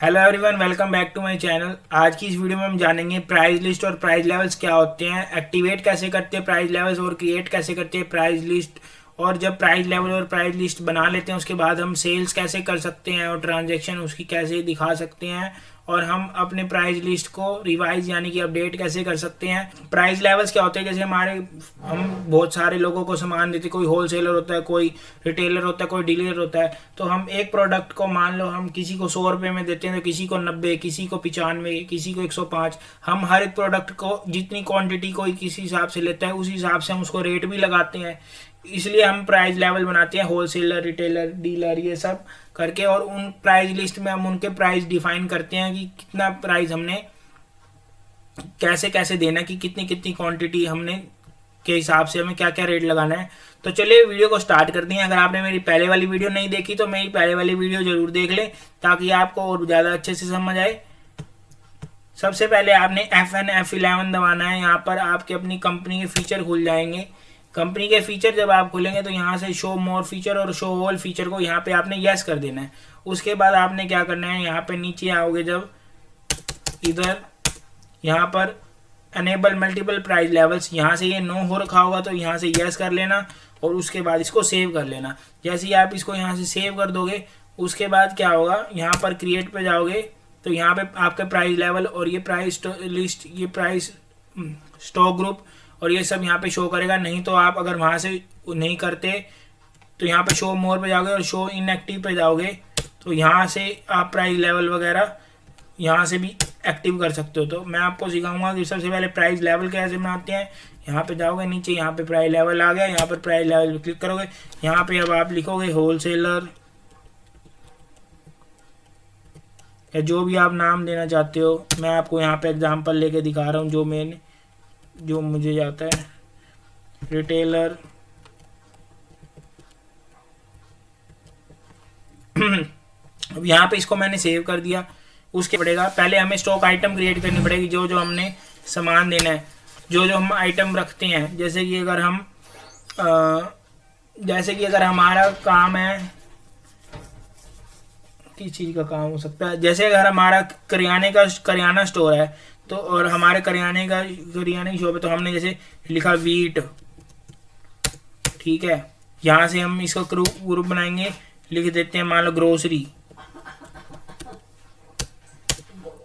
Hello everyone, welcome back to my channel. आज की इस वीडियो में हम जानेंगे प्राइस लिस्ट और प्राइस लेवल्स क्या होते हैं, एक्टिवेट कैसे करते हैं प्राइस लेवल्स और क्रिएट कैसे करते हैं प्राइस लिस्ट। और जब प्राइस लेवल और प्राइस लिस्ट बना लेते हैं उसके बाद हम सेल्स कैसे कर सकते हैं और ट्रांजैक्शन उसकी कैसे दिखा सकते हैं। और हम अपने प्राइस लिस्ट को रिवाइज यानी कि अपडेट कैसे कर सकते हैं। प्राइस लेवल्स क्या होते हैं, जैसे हम बहुत सारे लोगों को सामान देते हैं, कोई होलसेलर होता है, कोई रिटेलर होता है, कोई डीलर होता है। तो हम एक प्रोडक्ट को मान लो हम किसी को 100 रुपये में देते हैं तो किसी को 90, किसी को 95, किसी को 105। हम हर एक प्रोडक्ट को जितनी क्वांटिटी कोई किसी हिसाब से लेता है उस हिसाब से हम उसको रेट भी लगाते हैं। इसलिए हम प्राइस लेवल बनाते हैं, होलसेलर, रिटेलर, डीलर, ये सब करके। और उन प्राइस लिस्ट में हम उनके प्राइस डिफाइन करते हैं कि कितना प्राइस हमने कैसे कैसे देना है, कि कितनी कितनी क्वांटिटी हमने के हिसाब से हमें क्या क्या रेट लगाना है। तो चलिए वीडियो को स्टार्ट करते हैं। अगर आपने मेरी पहले वाली वीडियो नहीं देखी तो मेरी पहले वाली वीडियो जरूर देख लें ताकि आपको और ज़्यादा अच्छे से समझ आए। सबसे पहले आपने F9 F11 दबाना है। यहाँ पर आपके अपनी कंपनी के फीचर खुल जाएंगे। कंपनी के फीचर जब आप खोलेंगे तो यहाँ से शो मोर फीचर और शो ऑल फीचर को यहाँ पे आपने यस कर देना है। उसके बाद आपने क्या करना है, यहाँ पे नीचे आओगे जब इधर यहाँ पर अनेबल मल्टीपल प्राइस लेवल्स, यहाँ से ये नो हो रखा होगा तो यहाँ से यस कर लेना और उसके बाद इसको सेव कर लेना। जैसे ही आप इसको यहाँ से सेव कर दोगे उसके बाद क्या होगा, यहाँ पर क्रिएट पे जाओगे तो यहाँ पे आपके प्राइस लेवल और ये प्राइस लिस्ट, ये प्राइस स्टॉक ग्रुप और ये सब यहाँ पे शो करेगा। नहीं तो आप अगर वहाँ से नहीं करते तो यहाँ पे शो मोर पे जाओगे और शो इनएक्टिव पे जाओगे तो यहाँ से आप प्राइस लेवल वगैरह यहाँ से भी एक्टिव कर सकते हो। तो मैं आपको सिखाऊंगा कि सबसे पहले प्राइस लेवल कैसे बनाते हैं। यहाँ पे जाओगे नीचे, यहाँ पे प्राइस लेवल आ गया, यहाँ पर प्राइस लेवल पे क्लिक करोगे। यहाँ पे अब आप लिखोगे होलसेलर या जो भी आप नाम देना चाहते हो। मैं आपको यहाँ पे एग्जांपल लेके दिखा रहा हूँ जो मुझे जाता है, रिटेलर। अब यहाँ पे इसको मैंने सेव कर दिया। उसके पड़ेगा पहले हमें स्टॉक आइटम क्रिएट करनी पड़ेगी, जो जो हमने सामान देना है, जो जो हम आइटम रखते हैं। जैसे कि अगर हमारा काम है, किस चीज़ का काम हो सकता है, जैसे अगर हमारा करियाना स्टोर है तो और हमारे करियाने की शॉप है तो हमने जैसे लिखा वीट, ठीक है। यहाँ से हम इसका ग्रुप बनाएंगे, लिख देते हैं मान लो ग्रोसरी।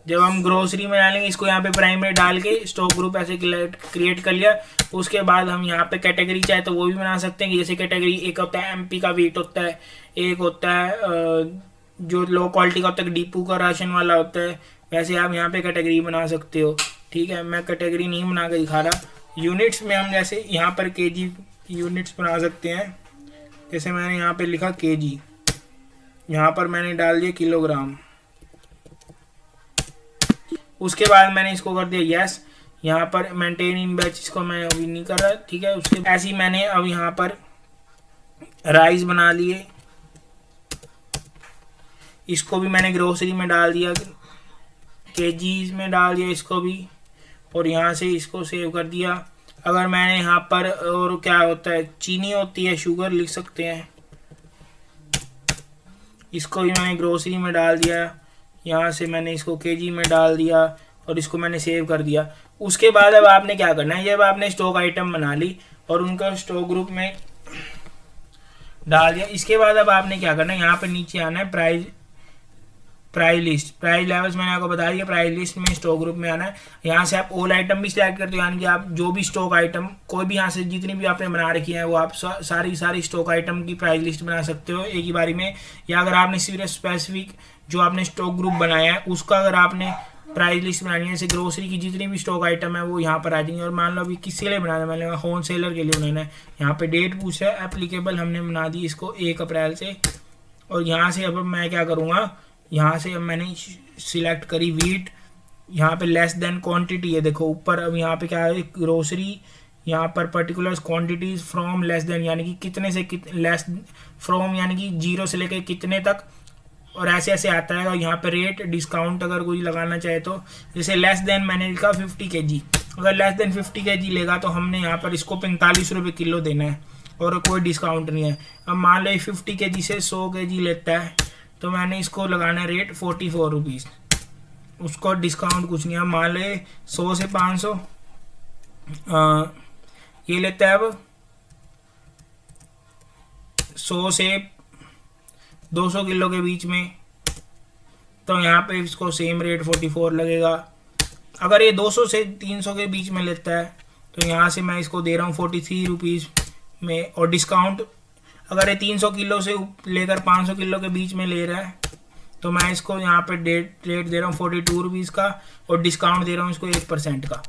जब हम ग्रोसरी में डालेंगे इसको यहाँ पे प्राइमरी डाल के स्टॉक ग्रुप ऐसे क्रिएट कर लिया। उसके बाद हम यहाँ पे कैटेगरी चाहे तो वो भी बना सकते हैं कि जैसे कैटेगरी एक होता है एमपी का वीट होता है, एक होता है जो लो क्वालिटी का होता है डीपू का राशन वाला होता है। वैसे आप यहाँ पे कैटेगरी बना सकते हो, ठीक है। मैं कैटेगरी नहीं बना के दिखा रहा। यूनिट्स में हम जैसे यहाँ पर केजी यूनिट्स बना सकते हैं। जैसे मैंने यहाँ पे लिखा केजी, यहाँ पर मैंने डाल दिया किलोग्राम। उसके बाद मैंने इसको कर दिया यस। यहाँ पर मेंटेन इन बैच, इसको मैं अभी नहीं कर रहा, ठीक है। उसके ऐसे ही मैंने अब यहाँ पर राइस बना लिए, इसको भी मैंने ग्रोसरी में डाल दिया, केजीज में डाल दिया इसको भी, और यहाँ से इसको सेव कर दिया। अगर मैंने यहाँ पर और क्या होता है, चीनी होती है, शुगर लिख सकते हैं, इसको भी मैंने ग्रोसरी में डाल दिया। यहाँ से मैंने इसको केजी में डाल दिया और इसको मैंने सेव कर दिया। उसके बाद अब आपने क्या करना है, जब आपने स्टॉक आइटम बना ली और उनका स्टॉक ग्रुप में डाल दिया, इसके बाद अब आपने क्या करना है, यहाँ पर नीचे आना है प्राइस लिस्ट, प्राइस लेवल्स मैंने आपको बता दिया। प्राइस लिस्ट में स्टॉक ग्रुप में आना है। यहाँ से आप ऑल आइटम भी सिलेक्ट करते हो, यानी कि आप जो भी स्टॉक आइटम कोई भी यहाँ से जितनी भी आपने बना रखी है वो आप सारी स्टॉक आइटम की प्राइस लिस्ट बना सकते हो एक ही बारी में। या अगर आपने सिर्फ स्पेसिफिक जो आपने स्टॉक ग्रुप बनाया है उसका अगर आपने प्राइस लिस्ट बनानी है, जैसे ग्रोसरी की जितनी भी स्टॉक आइटम है वो यहाँ पर आ जाएंगे। और मान लो अभी किसके लिए बनाना है, मान लो होलसेलर के लिए बनाना है। यहाँ पे डेट पूछा है, एप्लीकेबल हमने बना दी इसको 1 अप्रैल से। और यहाँ से अब मैं क्या करूँगा, यहाँ से अब मैंने सिलेक्ट करी वीट, यहाँ पे लेस देन क्वांटिटी है, देखो ऊपर। अब यहाँ पे क्या है, ग्रोसरी, यहाँ पर particulars quantities from less than, यानी कि कितने से लेस, फ्रॉम यानी कि 0 से लेके कितने तक, और ऐसे ऐसे आता है। और यहाँ पे रेट डिस्काउंट अगर कोई लगाना चाहे तो, जैसे लेस देन मैंने लिखा 50 kg। अगर लेस देन 50 kg लेगा तो हमने यहाँ पर इसको 45 रुपये किलो देना है और कोई डिस्काउंट नहीं है। अब मान लो 50 kg से 100 kg लेता है तो मैंने इसको लगाना रेट 44 रुपीज़। उसको डिस्काउंट कुछ नहीं है, मान ले 100 से 500 ये लेता है अब 100 से 200 किलो के बीच में, तो यहाँ पे इसको सेम रेट 44 लगेगा। अगर ये 200 से 300 के बीच में लेता है तो यहाँ से मैं इसको दे रहा हूँ 43 रुपीज़ में, और डिस्काउंट अगर ये 300 किलो से लेकर 500 किलो के बीच में ले रहा है तो मैं इसको यहाँ पे रेट दे रहा हूँ 42 रुपीज़ का, और डिस्काउंट दे रहा हूँ इसको 1% का।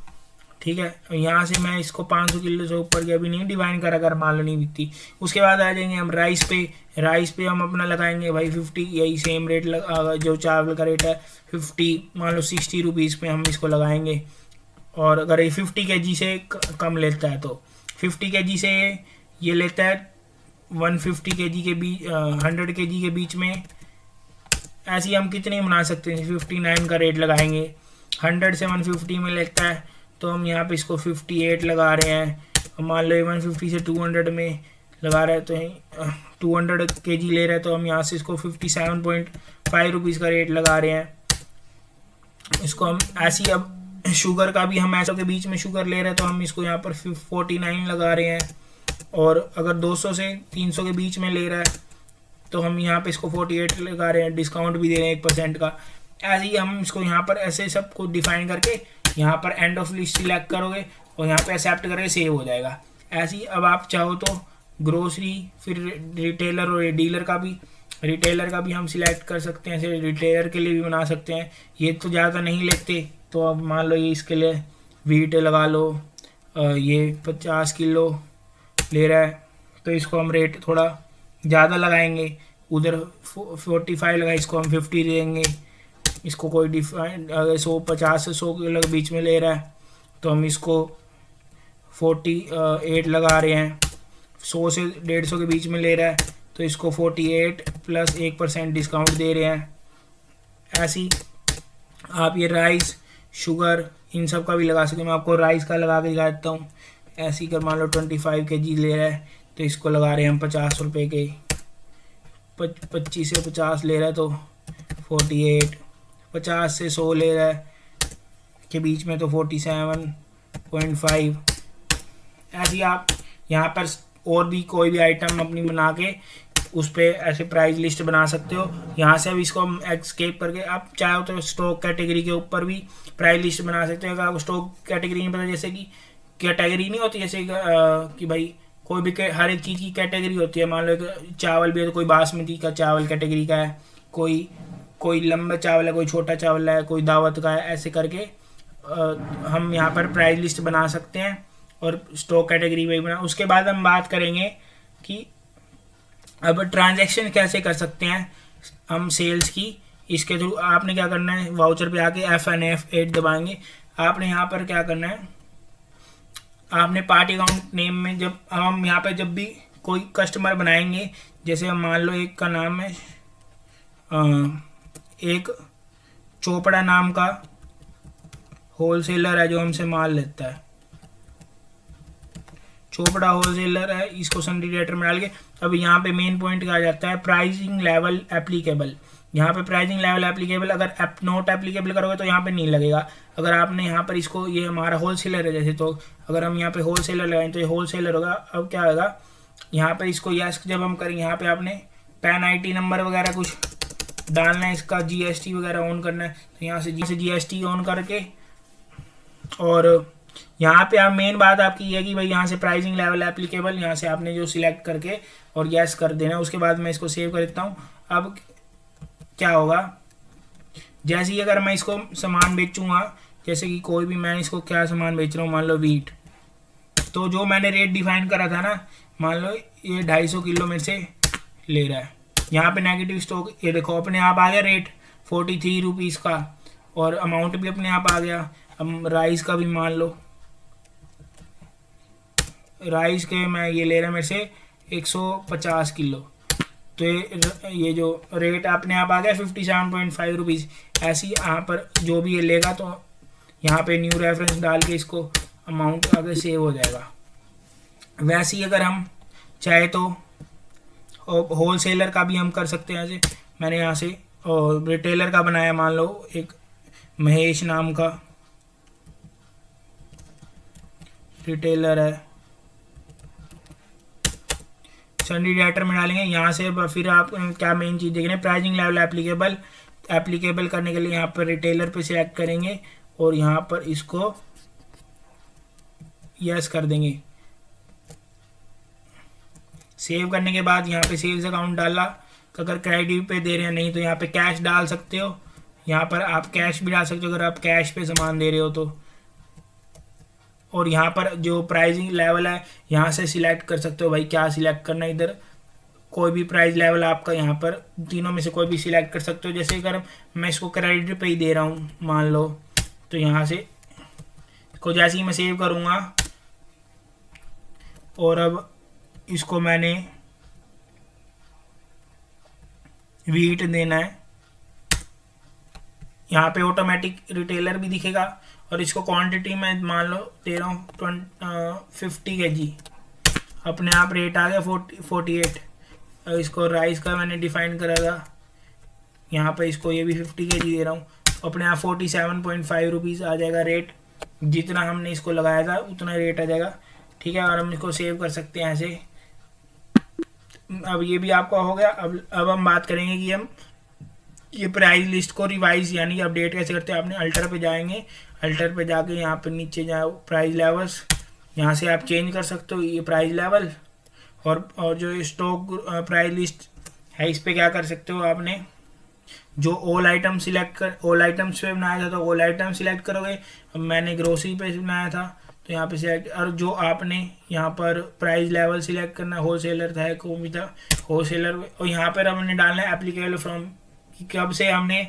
ठीक है, यहाँ से मैं इसको 500 किलो से ऊपर के अभी नहीं डिवाइन कर, अगर मान लो नहीं बिकती। उसके बाद आ जाएंगे हम राइस पे हम अपना लगाएंगे भाई 50, यही सेम रेट जो चावल का रेट है 50, मान लो 60 रुपीज़ पे हम इसको लगाएंगे। और अगर ये 50 kg से कम लेता है तो 50 kg से ये लेता है 150 kg के बीच 100 kg के बीच में। ऐसे ही हम कितने बना सकते हैं, 59 का रेट लगाएंगे। 100 से 150 में लेता है तो हम यहाँ पे इसको 58 लगा रहे हैं। मान लो 150 से 200 में लगा रहे हैं तो 200 kg ले रहे हैं तो हम यहाँ से इसको 57.5 रुपीज़ का रेट लगा रहे हैं। इसको हम ऐसे ही, अब शुगर का भी हम ऐसा के बीच में शुगर ले रहे हैं तो हम इसको यहाँ पर 49 लगा रहे हैं। और अगर 200 से 300 के बीच में ले रहा है तो हम यहाँ पे इसको 48 लगा रहे हैं, डिस्काउंट भी दे रहे हैं 1% का। ऐसे ही हम इसको यहाँ पर ऐसे सबको डिफाइन करके यहाँ पर एंड ऑफ लिस्ट सिलेक्ट करोगे और यहाँ पे एक्सेप्ट करके सेव हो जाएगा। ऐसे ही अब आप चाहो तो ग्रोसरी, फिर रिटेलर और डीलर का भी हम सिलेक्ट कर सकते हैं। ऐसे रिटेलर के लिए भी बना सकते हैं। ये तो ज़्यादा नहीं लेते, तो अब मान लो ये इसके लिए वीट लगा लो, ये 50 किलो ले रहा है तो इसको हम रेट थोड़ा ज़्यादा लगाएंगे। उधर 45 लगा, इसको हम 50 देंगे। इसको कोई डिफाइन, अगर 50 से 100 किलो के बीच में ले रहा है तो हम इसको 48 लगा रहे हैं। 100 से 150 के बीच में ले रहा है तो इसको 48 प्लस 1% डिस्काउंट दे रहे हैं। ऐसे ही आप ये राइस, शुगर, इन सब का भी लगा सकते हैं। मैं आपको राइस का लगा के दिखा देता हूँ। ऐसे ही कर मान लो 25 kg ले रहा है तो इसको लगा रहे हैं हम 50 रुपये के। 25 से 50 ले रहा है तो 48, 50 से 100 ले रहा है के बीच में तो 47.5। ऐसे ही आप यहाँ पर और भी कोई भी आइटम अपनी बना के उस पर ऐसे प्राइस लिस्ट बना सकते हो। यहाँ से अब इसको हम एस्केप करके आप चाहो तो स्टॉक कैटेगरी के ऊपर भी प्राइस लिस्ट बना सकते हो। अगर आपको स्टॉक कैटेगरी नहीं पता, जैसे कि कैटेगरी नहीं होती, जैसे कि भाई कोई भी हर एक चीज़ की कैटेगरी होती है। मान लो चावल भी है तो कोई बासमती का चावल कैटेगरी का है, कोई लंबा चावल है, कोई छोटा चावल है, कोई दावत का है। ऐसे करके हम यहाँ पर प्राइस लिस्ट बना सकते हैं और स्टॉक कैटेगरी में बना। उसके बाद हम बात करेंगे कि अब ट्रांजैक्शन कैसे कर सकते हैं हम सेल्स की। इसके थ्रू आपने क्या करना है, वाउचर पे आके F8 दबाएंगे। आपने यहाँ पर क्या करना है, आपने पार्टी अकाउंट नेम में जब हम यहाँ पे जब भी कोई कस्टमर बनाएंगे, जैसे हम मान लो एक का नाम है एक चोपड़ा नाम का होलसेलर है जो हमसे माल लेता है, चोपड़ा होलसेलर है, इसको सन्डी डेटर में डाल के अब यहाँ पे मेन पॉइंट क्या आ जाता है, प्राइसिंग लेवल एप्लीकेबल। यहाँ पे प्राइसिंग लेवल एप्लीकेबल, अगर नॉट एप्लीकेबल करोगे तो यहाँ पे नहीं लगेगा। अगर आपने यहाँ पर इसको, ये हमारा होलसेलर है जैसे, तो अगर हम यहाँ पे होलसेलर लगाएं तो ये होलसेलर होगा। अब क्या होगा, यहाँ पर इसको यस जब हम करेंगे, यहाँ पे आपने पैन IT नंबर वगैरह कुछ डालना है, इसका GST वगैरह ऑन करना है। तो यहाँ से GST ऑन करके, और यहाँ पे आप मेन बात आपकी ये है कि भाई यहाँ से प्राइसिंग लेवल एप्लीकेबल, यहाँ से आपने जो सिलेक्ट करके और यस कर देना। उसके बाद मैं इसको सेव कर देता हूँ। अब क्या होगा, जैसे ही अगर मैं इसको सामान बेचूंगा, जैसे कि कोई भी मैं इसको क्या सामान बेच रहा हूँ, मान लो वीट, तो जो मैंने रेट डिफाइन करा था ना, मान लो ये 250 किलो में से ले रहा है। यहाँ पे नेगेटिव स्टॉक, ये देखो अपने आप आ गया रेट 43 रुपीज़ का, और अमाउंट भी अपने आप आ गया। अब राइस का भी मान लो, राइस के मैं ये ले रहा मेरे से 150 किलो, तो ये जो रेट अपने आप आ गया 57.5 रुपीज़। ऐसे ही यहाँ पर जो भी ये लेगा तो यहाँ पे न्यू रेफरेंस डाल के इसको अमाउंट आगे सेव हो जाएगा। वैसे ही अगर हम चाहे तो होलसेलर का भी हम कर सकते हैं। ऐसे मैंने यहाँ से रिटेलर का बनाया, मान लो एक महेश नाम का रिटेलर है, सन्डी डायरेक्टर में डालेंगे। यहाँ से फिर आप क्या मेन चीज़ देख रहे हैं, प्राइसिंग लेवल एप्लीकेबल करने के लिए यहाँ पर रिटेलर पे सिलेक्ट करेंगे और यहाँ पर इसको यस कर देंगे। सेव करने के बाद यहाँ पे सेल्स अकाउंट डाला, अगर क्रेडिट पे दे रहे हैं, नहीं तो यहाँ पे कैश डाल सकते हो। यहाँ पर आप कैश भी डाल सकते हो अगर आप कैश पे सामान दे रहे हो तो। और यहाँ पर जो प्राइसिंग लेवल है यहाँ से सिलेक्ट कर सकते हो भाई, क्या सिलेक्ट करना है। इधर कोई भी प्राइस लेवल आपका यहाँ पर तीनों में से कोई भी सिलेक्ट कर सकते हो। जैसे अगर मैं इसको क्रेडिट पे ही दे रहा हूँ मान लो, तो यहाँ से इसको जैसे ही मैं सेव करूँगा और अब इसको मैंने वीट देना है, यहाँ पे ऑटोमेटिक रिटेलर भी दिखेगा। और इसको क्वांटिटी में मान लो दे रहा हूँ 50 kg, अपने आप रेट आ गया 48। और इसको राइस का मैंने डिफाइन करा था, यहाँ पे इसको ये भी 50 kg दे रहा हूँ, अपने आप 47.5 रुपीज़ आ जाएगा रेट। जितना हमने इसको लगाया था उतना रेट आ जाएगा, ठीक है। और हम इसको सेव कर सकते हैं ऐसे। अब ये भी आपका हो गया। अब हम बात करेंगे कि हम ये प्राइस लिस्ट को रिवाइज यानी अपडेट कैसे करते हैं। आपने अल्टर पे जाएंगे, अल्टर पे जाके यहाँ पे नीचे जाओ प्राइस लेवल्स, यहाँ से आप चेंज कर सकते हो ये प्राइस लेवल। और जो स्टॉक प्राइस लिस्ट है इस पे क्या कर सकते हो, आपने जो ऑल आइटम सिलेक्ट कर, ऑल आइटम्स पे बनाया था तो ऑल आइटम सिलेक्ट करोगे। अब मैंने ग्रोसरी पे बनाया था तो यहाँ पे सिलेक्ट। और जो आपने यहाँ पर प्राइस लेवल सिलेक्ट करना, होलसेलर था कौन भी था होलसेलर। और यहाँ पर हमने डालना है एप्लीकेबल फ्रॉम, कब से हमने,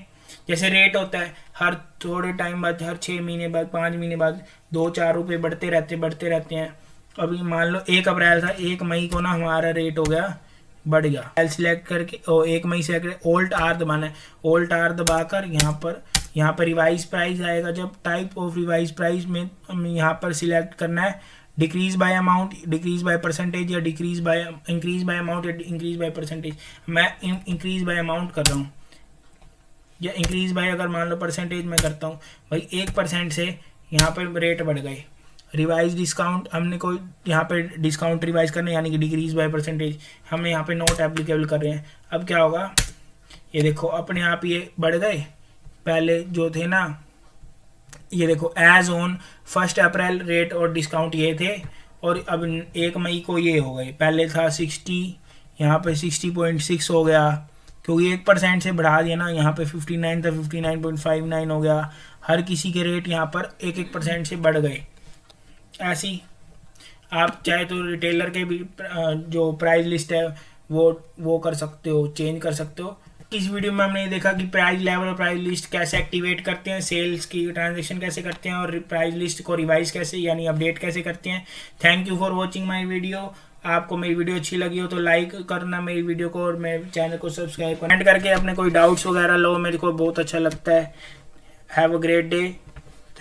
जैसे रेट होता है हर थोड़े टाइम बाद, हर 6 महीने बाद, 5 महीने बाद 2-4 रुपये बढ़ते रहते हैं। अभी मान लो 1 अप्रैल था, 1 मई को ना हमारा रेट हो गया, बढ़ गया। एल सिलेक्ट करके 1 मई से ओल्ट आर दबाना है, ओल्ट आर दबाकर यहाँ पर रिवाइज प्राइस आएगा। जब टाइप ऑफ रिवाइज प्राइस में यहाँ पर सिलेक्ट करना है decrease by amount, decrease by percentage, या इंक्रीज बाय अमाउंट, या इंक्रीज बाय परसेंटेज। मैं इंक्रीज बाय अमाउंट कर रहा हूँ, या इंक्रीज बाय अगर मान लो परसेंटेज में करता हूँ भाई 1% से यहाँ पर रेट बढ़ गए। रिवाइज डिस्काउंट, हमने कोई यहाँ पे डिस्काउंट रिवाइज करना है यानी कि डिक्रीज बाय परसेंटेज, हम यहाँ पे नॉट एप्लीकेबल कर रहे हैं। अब क्या होगा, ये देखो अपने आप ये बढ़ गए। पहले जो थे ना, ये देखो एज ऑन 1 अप्रैल रेट और डिस्काउंट ये थे, और अब 1 मई को ये हो गए। पहले था 60, यहाँ पे 60.6 हो गया, क्योंकि 1% से बढ़ा दिया ना। यहाँ पे 59 था, 59.59 हो गया। हर किसी के रेट यहाँ पर 1% से बढ़ गए। ऐसी आप चाहे तो रिटेलर के भी जो प्राइस लिस्ट है वो कर सकते हो, चेंज कर सकते हो। इस वीडियो में हमने देखा कि प्राइस लेवल और प्राइस लिस्ट कैसे एक्टिवेट करते हैं, सेल्स की ट्रांजैक्शन कैसे करते हैं, और प्राइस लिस्ट को रिवाइज कैसे यानी अपडेट कैसे करते हैं। Thank you for watching my video. आपको मेरी वीडियो अच्छी लगी हो तो लाइक करना मेरी वीडियो को, और मेरे चैनल को सब्सक्राइब कमेंट करके अपने कोई डाउट्स वगैरह लो, मेरे को बहुत अच्छा लगता है। Have a great day.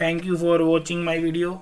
Thank you for watching my video.